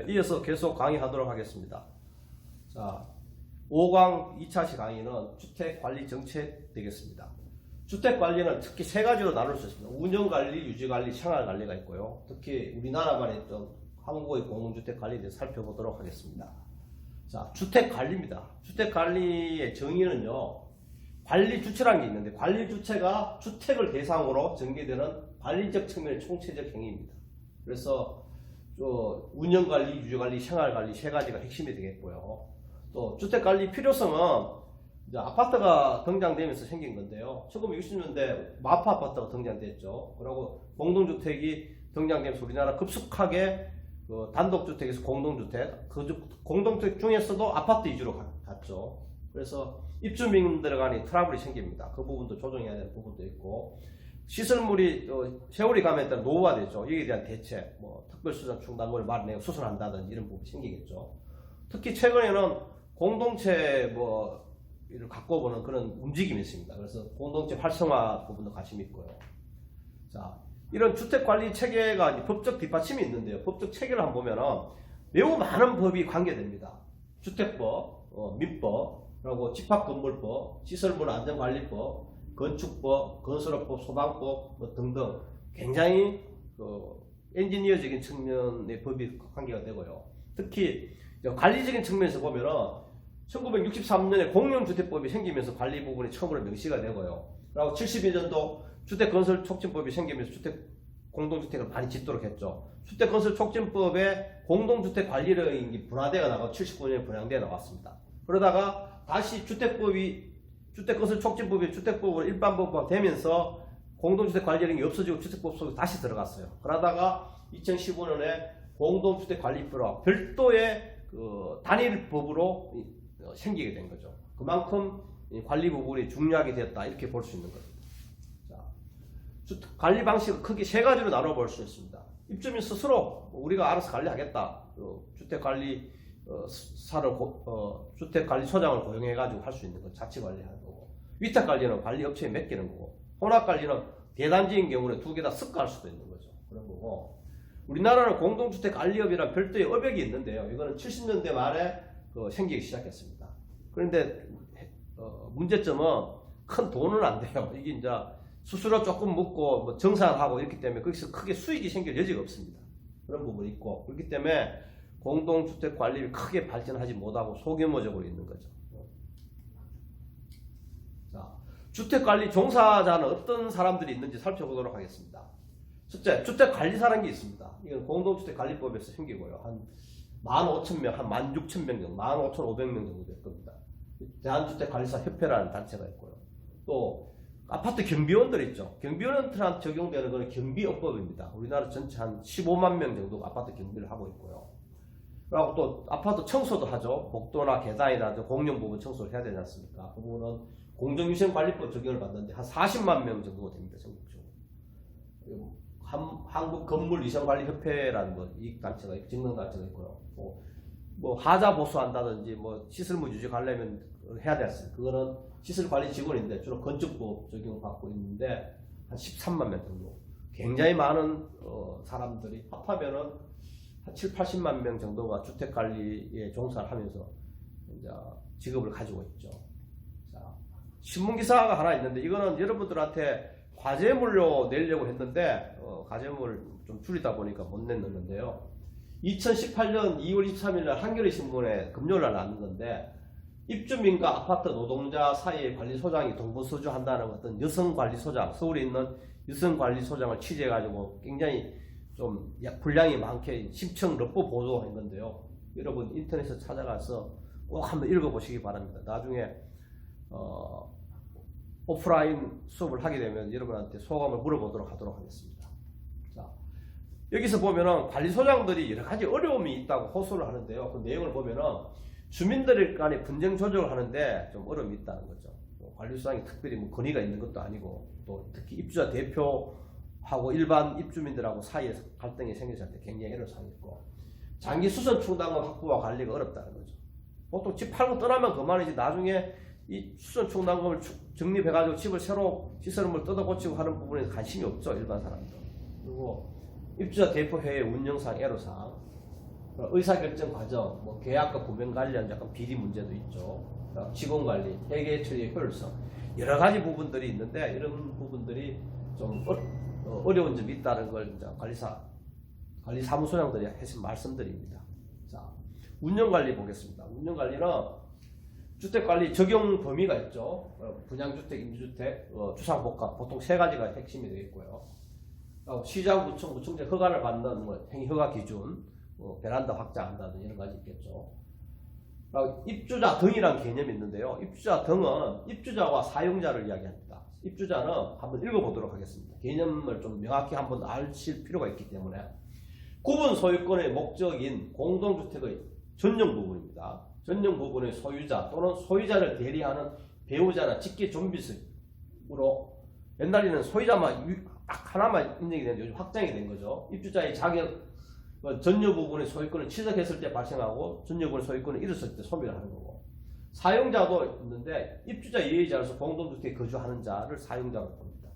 이어서 계속 강의하도록 하겠습니다. 자, 5강 2차시 강의는 주택관리 정책 되겠습니다. 주택관리는 특히 세 가지로 나눌 수 있습니다. 운영관리, 유지관리, 생활관리가 있고요. 특히 우리나라만의 좀 한국의 공동주택관리에 대해서 살펴보도록 하겠습니다. 자, 주택관리입니다. 주택관리의 정의는요, 관리 주체라는 게 있는데, 관리 주체가 주택을 대상으로 전개되는 관리적 측면의 총체적 행위입니다. 그래서 운영관리, 유지관리, 생활관리 세 가지가 핵심이 되겠고요. 또 주택관리 필요성은 이제 아파트가 등장되면서 생긴 건데요. 1960년대 마포 아파트가 등장됐죠. 그리고 공동주택이 등장되면서 우리나라 급속하게 단독주택에서 공동주택, 공동주택 중에서도 아파트 위주로 갔죠. 그래서 입주민들 간의 트러블이 생깁니다. 그 부분도 조정해야 되는 부분도 있고, 시설물이 세월이 가면 일단 노후화되죠. 여기에 대한 대책, 특별수선 충당금을 마련하고 수선한다든지 이런 부분이 생기겠죠. 특히 최근에는 공동체 를 갖고 보는 그런 움직임이 있습니다. 그래서 공동체 활성화 부분도 관심이 있고요. 자, 이런 주택관리 체계가 이제 법적 뒷받침이 있는데요. 법적 체계를 한번 보면은 매우 많은 법이 관계됩니다. 주택법, 민법, 그리고 집합건물법, 시설물 안전관리법, 건축법, 건설업법, 소방법 등등 굉장히 엔지니어적인 측면의 법이 관계가 되고요. 특히 관리적인 측면에서 보면은 1963년에 공용주택법이 생기면서 관리 부분이 처음으로 명시가 되고요. 그리고 72년도 주택건설촉진법이 생기면서 공동주택을 많이 짓도록 했죠. 주택건설촉진법에 공동주택 관리령이 분화되어 나가고 79년에 분양되어 나왔습니다. 그러다가 다시 주택건설촉진법이 주택법으로 일반법화 되면서 공동주택 관리령이 없어지고 주택법 속에 다시 들어갔어요. 그러다가 2015년에 공동주택관리법으로 별도의 단일법으로 생기게 된 거죠. 그만큼 관리 부분이 중요하게 되었다, 이렇게 볼 수 있는 겁니다. 자, 관리 방식을 크게 세 가지로 나눠볼 수 있습니다. 입주민 스스로 우리가 알아서 관리하겠다. 주택관리소장을 고용해가지고 할 수 있는 건 자치 관리하는 거고, 위탁관리는 관리업체에 맡기는 거고, 혼합관리는 대단지인 경우는 두 개 다 습과할 수도 있는 거죠. 그런 거고, 우리나라는 공동주택관리업이라는 별도의 업역이 있는데요. 이거는 70년대 말에 생기기 시작했습니다. 그런데 문제점은 큰 돈은 안 돼요. 이게 이제 수수료 조금 묻고 정산하고 이렇기 때문에 거기서 크게 수익이 생길 여지가 없습니다. 그런 부분이 있고, 그렇기 때문에 공동주택 관리를 크게 발전하지 못하고 소규모적으로 있는 거죠. 자, 주택관리 종사자는 어떤 사람들이 있는지 살펴보도록 하겠습니다. 첫째, 주택관리사라는 게 있습니다. 이건 공동주택관리법에서 생기고요. 한 15,000명, 한 16,000명 정도, 15,500명 정도 될 겁니다. 대한주택관리사협회라는 단체가 있고요. 또 아파트 경비원들 있죠. 경비원들한테 적용되는 것은 경비업법입니다. 우리나라 전체 한 15만 명 정도가 아파트 경비를 하고 있고요. 그리고 또 아파트 청소도 하죠. 복도나 계단이나 공용 부분 청소를 해야 되지 않습니까? 그 부분은 공정위생관리법 적용을 받는데 한 40만 명 정도가 됩니다. 전국적으로. 한국건물위생관리협회라는 이익단체가 있고, 직능단체가 있고요. 하자 보수한다든지, 시설물 유지 가려면 해야 되었습니다. 그거는 시설관리 직원인데, 주로 건축법 적용을 받고 있는데, 한 13만 명 정도. 굉장히 많은, 사람들이 합하면은 한 7, 80만 명 정도가 주택관리에 종사를 하면서, 이제, 직업을 가지고 있죠. 자, 신문기사가 하나 있는데, 이거는 여러분들한테 과제물로 내려고 했는데 과제물을 좀 줄이다 보니까 못 냈는데요. 2018년 2월 23일 날 한겨레 신문에 금요일 날 나온 건데, 입주민과 아파트 노동자 사이의 관리소장이 동분서주한다는 어떤 여성관리소장, 서울에 있는 여성관리소장을 취재해가지고 굉장히 좀 분량이 많게 심층 럽보 보도한 건데요. 여러분 인터넷에 찾아가서 꼭 한번 읽어보시기 바랍니다. 나중에 오프라인 수업을 하게 되면 여러분한테 소감을 물어보도록 하겠습니다. 자, 여기서 보면은 관리소장들이 여러 가지 어려움이 있다고 호소를 하는데요. 그 내용을 보면은 주민들 간의 분쟁 조정을 하는데 좀 어려움이 있다는 거죠. 관리소장이 특별히 권위가 있는 것도 아니고, 또 특히 입주자 대표하고 일반 입주민들하고 사이에서 갈등이 생겼을 때 굉장히 애로사항이 있고, 장기 수선 충당금 확보와 관리가 어렵다는 거죠. 보통 집 팔고 떠나면 그만이지, 나중에 이 수선 충당금을 적립해가지고 집을 새로 시설물 뜯어고치고 하는 부분에 관심이 없죠, 일반 사람들. 그리고 입주자 대표회의 운영상 애로사항, 의사결정 과정, 뭐 계약과 구매 관련 약간 비리 문제도 있죠. 직원 관리, 회계 처리의 효율성, 여러 가지 부분들이 있는데 이런 부분들이 좀 어려운 점이 있다는 걸 이제 관리사무소장들이 해서 말씀드립니다. 자, 운영관리 보겠습니다. 운영관리는 주택관리 적용 범위가 있죠. 분양주택, 임대주택, 주상복합 보통 세 가지가 핵심이 되겠고요. 시장, 구청, 구청제 허가를 받는 뭐 행위허가 기준, 베란다 확장한다든 이런 가지 있겠죠. 입주자 등이란 개념이 있는데요. 입주자 등은 입주자와 사용자를 이야기합니다. 입주자는 한번 읽어보도록 하겠습니다. 개념을 좀 명확히 한번 아실 필요가 있기 때문에 구분 소유권의 목적인 공동주택의 전용 부분입니다. 전용 부분의 소유자 또는 소유자를 대리하는 배우자나 직계 존비식으로 옛날에는 소유자만 딱 하나만 인정이 되는데 요즘 확장이 된 거죠. 입주자의 자격 전유 부분의 소유권을 취득했을 때 발생하고 전유 부분의 소유권을 잃었을 때 소멸을 하는 거고, 사용자도 있는데 입주자 예의자로서 공동주택에 거주하는 자를 사용자로 봅니다.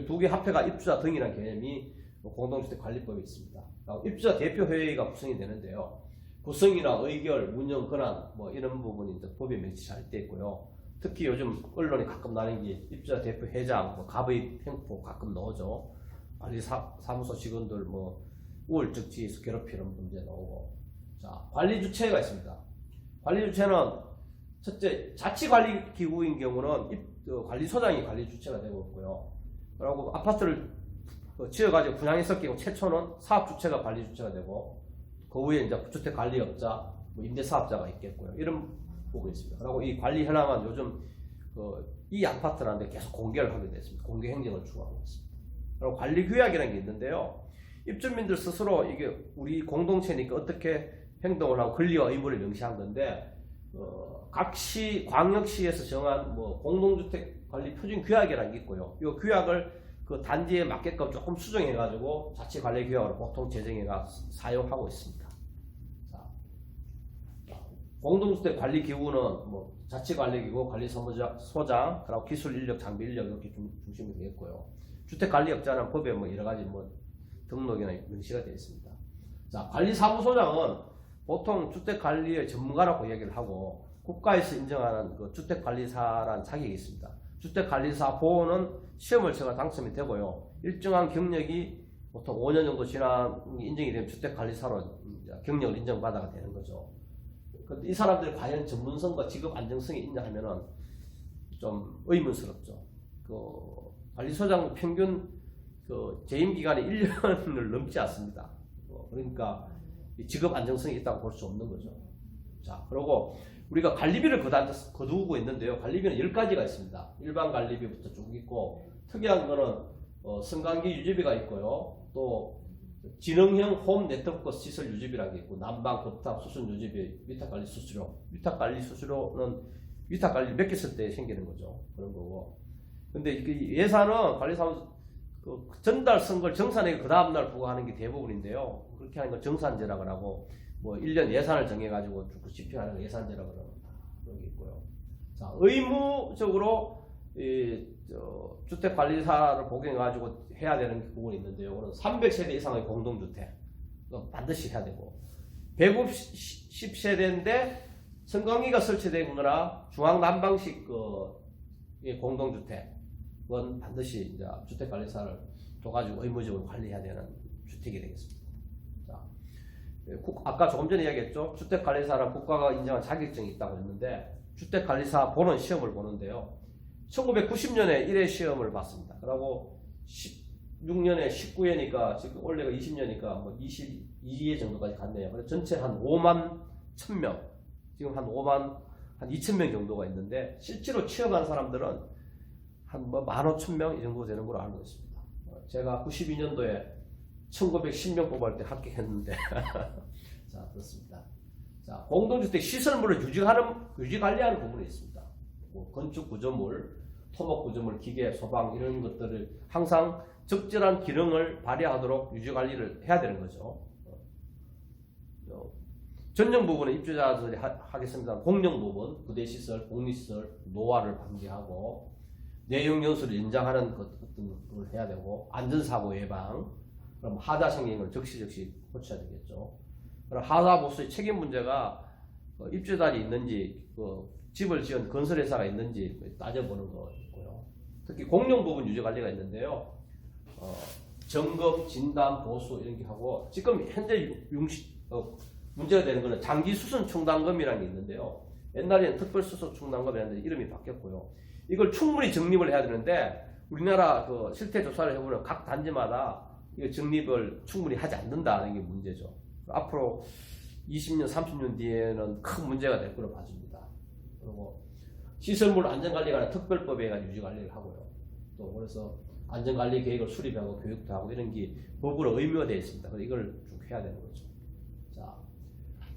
두 개 합해가 입주자 등이라는 개념이 공동주택 관리법에 있습니다. 입주자 대표회의가 구성이 되는데요. 구성이나 의결, 운영 권한 뭐 이런 부분이 이제 법에 명시 잘 되어 있고요. 특히 요즘 언론이 가끔 나는 게 입주자 대표회장, 뭐 갑의 횡포 가끔 나오죠. 관리사무소 직원들 뭐 우울증 지에서 괴롭히는 문제 나오고. 자, 관리 주체가 있습니다. 관리 주체는 첫째 자치관리기구인 경우는 관리소장이 관리 주체가 되고 있고요. 그리고 아파트를 지어가지고 분양했을 경우 최초는 사업 주체가 관리 주체가 되고, 그 후에 이제 주택관리업자, 뭐 임대사업자가 있겠고요. 이런 부분이 있습니다. 그리고 이 관리 현황은 요즘 이 아파트라는데 계속 공개를 하게 됐습니다. 공개 행정을 추구하고 있습니다. 그리고 관리규약이라는 게 있는데요. 입주민들 스스로 이게 우리 공동체니까 어떻게 행동을 하고 권리와 의무를 명시한 건데, 각 시, 광역시에서 정한 뭐 공동주택 관리 표준 규약이라는 게 있고요. 이 규약을 그 단지에 맞게끔 조금 수정해가지고 자치관리규약으로 보통 제정해가 사용하고 있습니다. 자, 공동주택 관리기구는 뭐 자치관리기구, 관리소장, 그리고 기술인력, 장비인력 이렇게 중심이 되겠고요. 주택관리업자는 법에 뭐 여러 가지 뭐 등록이나 명시가 되어 있습니다. 자, 관리사무소장은 보통 주택관리의 전문가라고 얘기를 하고 국가에서 인정하는 그 주택관리사라는 자격이 있습니다. 주택관리사 보호는 시험을 쳐가 당첨이 되고요. 일정한 경력이 보통 5년 정도 지난 인정이 되면 주택관리사로 경력을 인정받아가 되는 거죠. 근데 이 사람들이 과연 전문성과 직업 안정성이 있냐 하면은 좀 의문스럽죠. 그 관리소장 평균 재임 기간이 1년을 넘지 않습니다. 그러니까 직업 안정성이 있다고 볼 수 없는 거죠. 자, 그리고 우리가 관리비를 거두고 있는데요. 관리비는 10가지가 있습니다. 일반 관리비부터 쭉 있고, 특이한 거는 승강기 유지비가 있고요. 또 지능형 홈 네트워크 시설 유지비라는 게 있고, 난방, 거탑, 수sun 유지비, 위탁관리 수수료. 위탁관리 수수료는 위탁관리 맡겼을 때 생기는 거죠. 그런 거고. 근데 예산은 관리사무소 전달 쓴 걸 정산해 그 다음날 부과하는 게 대부분인데요. 그렇게 하는 걸 정산제라고 하고, 뭐 1년 예산을 정해가지고 쭉 집행하는 걸 예산제라고 그런 게 있고요. 자, 의무적으로 주택관리사를 복용해가지고 해야 되는 부분이 있는데요. 그건 300세대 이상의 공동주택 반드시 해야 되고, 150세대인데 선광기가 설치된 거나 중앙난방식 공동주택은 반드시 이제 주택관리사를 줘가지고 의무적으로 관리해야 되는 주택이 되겠습니다. 자, 아까 조금 전에 이야기했죠. 주택관리사는 국가가 인정한 자격증이 있다고 했는데, 주택관리사 보는 시험을 보는데요. 1990년에 1회 시험을 봤습니다. 그리고 16년에 19회니까 지금 올해가 20년이니까 뭐 22회 정도까지 갔네요. 그래서 전체 한 5만 1000명, 지금 한 5만 한 2000명 정도가 있는데, 실제로 취업한 사람들은 한 뭐 15,000명 이 정도 되는 걸로 알고 있습니다. 제가 92년도에 1910명 뽑을 때 합격했는데 자, 그렇습니다. 자, 공동주택 시설물을 유지 관리하는 부분이 있습니다. 뭐 건축 구조물, 토목 구조물, 기계, 소방 이런 것들을 항상 적절한 기능을 발휘하도록 유지 관리를 해야 되는 거죠. 전용 부분은 입주자들이 하겠습니다. 공용 부분, 부대시설, 공리시설, 노화를 방지하고 내용 연수를 연장하는 것을 해야 되고, 안전사고 예방, 그럼 하자 생기는 걸 적시 고쳐야 되겠죠. 하사보수의 책임 문제가 입주단이 있는지 집을 지은 건설회사가 있는지 따져보는 거 있고요. 특히 공용 부분 유지 관리가 있는데요. 점검, 진단, 보수 이런 게 하고 지금 현재 문제가 되는 거는 장기 수선 충당금이라는 게 있는데요. 옛날에는 특별 수선 충당금이라는 이름이 바뀌었고요. 이걸 충분히 적립을 해야 되는데 우리나라 실태 조사를 해보면 각 단지마다 이거 적립을 충분히 하지 않는다는 게 문제죠. 앞으로 20년, 30년 뒤에는 큰 문제가 될 거로 봐집니다. 그리고 시설물 안전관리관의 특별법에 의한 유지관리를 하고요. 또 그래서 안전관리 계획을 수립하고 교육도 하고 이런 게 법으로 의무화되어 있습니다. 그래서 이걸 쭉 해야 되는 거죠. 자,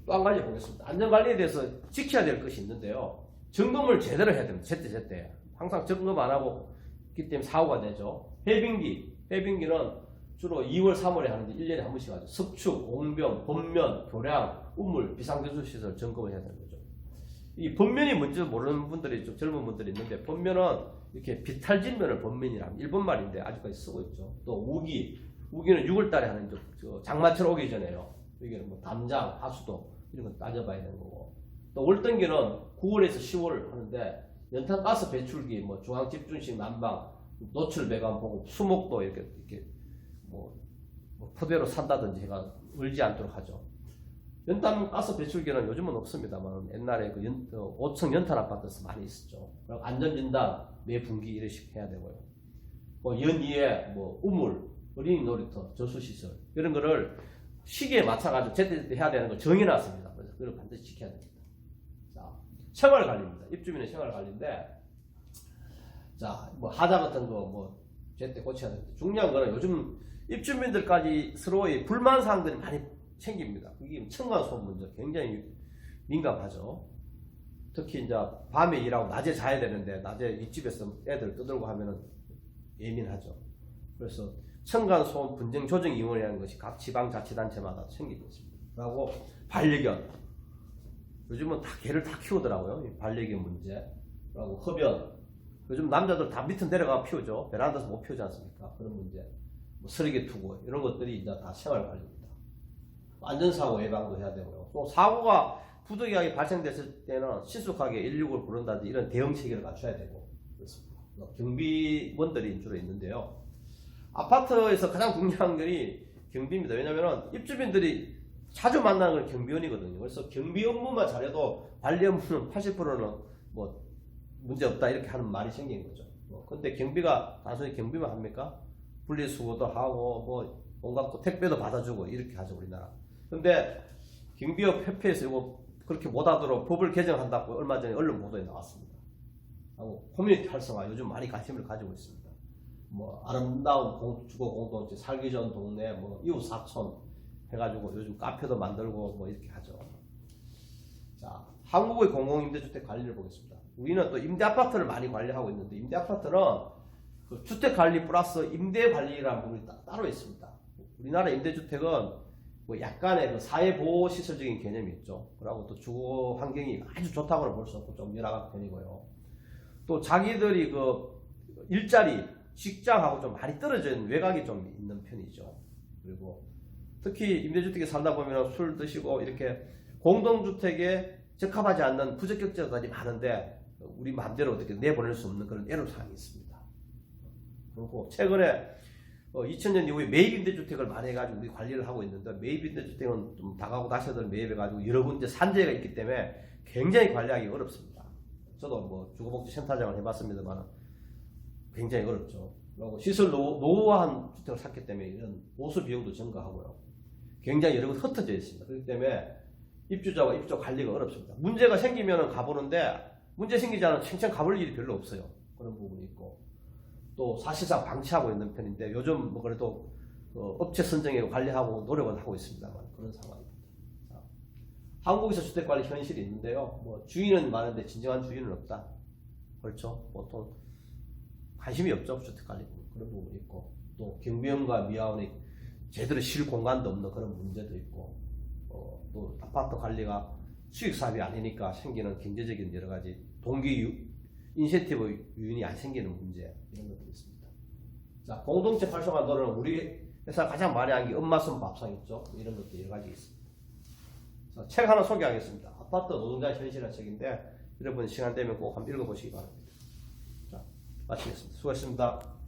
또 한 가지 보겠습니다. 안전관리에 대해서 지켜야 될 것이 있는데요. 점검을 제대로 해야 됩니다. 제때. 항상 점검 안 하고 있기 때문에 사고가 되죠. 해빙기는 주로 2월, 3월에 하는데 1년에 한 번씩 하죠. 석축, 옹병, 번면, 교량, 우물, 비상경수시설 점검을 해야 되는 거죠. 이 번면이 뭔지 모르는 분들이 좀 젊은 분들이 있는데 번면은 이렇게 비탈진면을 번면이라고 일본 말인데 아직까지 쓰고 있죠. 또 우기는 6월달에 하는 장마철 오기 전에요. 여기는 뭐 담장, 하수도 이런 거 따져봐야 되는 거고. 또 월등기는 9월에서 10월 하는데 연탄가스 배출기, 뭐 중앙집중식 난방, 노출 배관 보고 수목도 이렇게 뭐 포대로 산다든지 해가 울지 않도록 하죠. 연탄가스 배출기는 요즘은 없습니다만 옛날에 5층 연탄 아파트에서 많이 있었죠. 그리고 안전진단 매 분기 이렇게 해야 되고요. 뭐 연이에 뭐 우물, 어린이 놀이터, 저수시설 이런 거를 시기에 맞춰가지고 제때 해야 되는 거 정해놨습니다. 그래서 그걸 반드시 지켜야 됩니다. 자, 생활관리입니다. 입주민의 생활관리인데, 자, 뭐 하자 같은 거 뭐 제때 고쳐야 됩니다. 중요한 거는 요즘 입주민들까지 서로의 불만 사항들이 많이 생깁니다. 그게 층간소음 문제 굉장히 민감하죠. 특히 이제 밤에 일하고 낮에 자야 되는데 낮에 윗집에서 애들 떠들고 하면은 예민하죠. 그래서 층간소음 분쟁조정위원회라는 것이 각 지방자치단체마다 생기고 있습니다. 그리고 반려견. 요즘은 다 개를 다 키우더라고요. 반려견 문제. 그리고 흡연. 요즘 남자들 다 밑에 내려가 피우죠. 베란다에서 못 피우지 않습니까? 그런 문제. 뭐 쓰레기 투고 이런 것들이 이제 다 생활관리입니다. 안전사고 예방도 해야 되고요. 또 사고가 부득이하게 발생됐을 때는 신속하게 119를 부른다든지 이런 대응 체계를 갖춰야 되고 그렇습니다. 경비원들이 주로 있는데요. 아파트에서 가장 중요한 것이 경비입니다. 왜냐하면 입주민들이 자주 만나는 건 경비원이거든요. 그래서 경비 업무만 잘해도 관리 업무는 80%는 뭐 문제 없다 이렇게 하는 말이 생긴 거죠. 근데 경비가 단순히 경비만 합니까? 분리수거도 하고 뭐 온갖 택배도 받아주고 이렇게 하죠 우리나라. 근데 경비업 협회에서 이거 그렇게 못하도록 법을 개정한다고 얼마 전에 언론 보도에 나왔습니다. 하고 커뮤니티 활성화 요즘 많이 관심을 가지고 있습니다. 뭐 아름다운 주거 공동체, 살기 좋은 동네, 뭐 이웃 사촌 해가지고 요즘 카페도 만들고 뭐 이렇게 하죠. 자, 한국의 공공임대주택 관리를 보겠습니다. 우리는 또 임대 아파트를 많이 관리하고 있는데 임대 아파트는 그 주택 관리 플러스 임대 관리라는 부분이 따로 있습니다. 우리나라 임대주택은 뭐 약간의 그 사회보호 시설적인 개념이 있죠. 그리고 또 주거 환경이 아주 좋다고는 볼 수 없고 좀 열악한 편이고요. 또 자기들이 그 일자리, 직장하고 좀 많이 떨어져 있는 외곽이 좀 있는 편이죠. 그리고 특히 임대주택에 살다 보면 술 드시고 이렇게 공동주택에 적합하지 않는 부적격자들이 많은데 우리 마음대로 어떻게 내보낼 수 없는 그런 애로사항이 있습니다. 그리고 최근에 2000년 이후에 매입임대주택을 많이 해가지고 우리 관리를 하고 있는데 매입임대주택은 좀 다가구 다시들 매입해가지고 여러 군데 산재가 있기 때문에 굉장히 관리하기 어렵습니다. 저도 뭐 주거복지센터장을 해봤습니다만 굉장히 어렵죠. 그리고 시설 노후화한 주택을 샀기 때문에 이런 보수 비용도 증가하고요. 굉장히 여러 곳 흩어져 있습니다. 그렇기 때문에 입주자와 입주 관리가 어렵습니다. 문제가 생기면 가보는데 문제 생기지 않으면 챙챙 가볼 일이 별로 없어요. 그런 부분이 있고 또 사실상 방치하고 있는 편인데 요즘 뭐 그래도 업체 선정에 관리하고 노력은 하고 있습니다만 그런 상황입니다. 자, 한국에서 주택관리 현실이 있는데요. 뭐 주인은 많은데 진정한 주인은 없다. 그렇죠. 보통 관심이 없죠. 주택관리 그런 부분이 있고 또 경비원과 미화원이 제대로 쉴 공간도 없는 그런 문제도 있고 또 아파트 관리가 수익 사업이 아니니까 생기는 경제적인 여러 가지 동기 인센티브 유인이 안 생기는 문제 이런 것들이 있습니다. 자, 공동체 활성화 노력은 우리 회사가 가장 많이 한 게 엄마 손 밥상 있죠. 이런 것도 여러 가지 있습니다. 자, 책 하나 소개하겠습니다. 아파트 노동자의 현실이라는 책인데 여러분 시간 되면 꼭 한번 읽어보시기 바랍니다. 자, 마치겠습니다. 수고하셨습니다.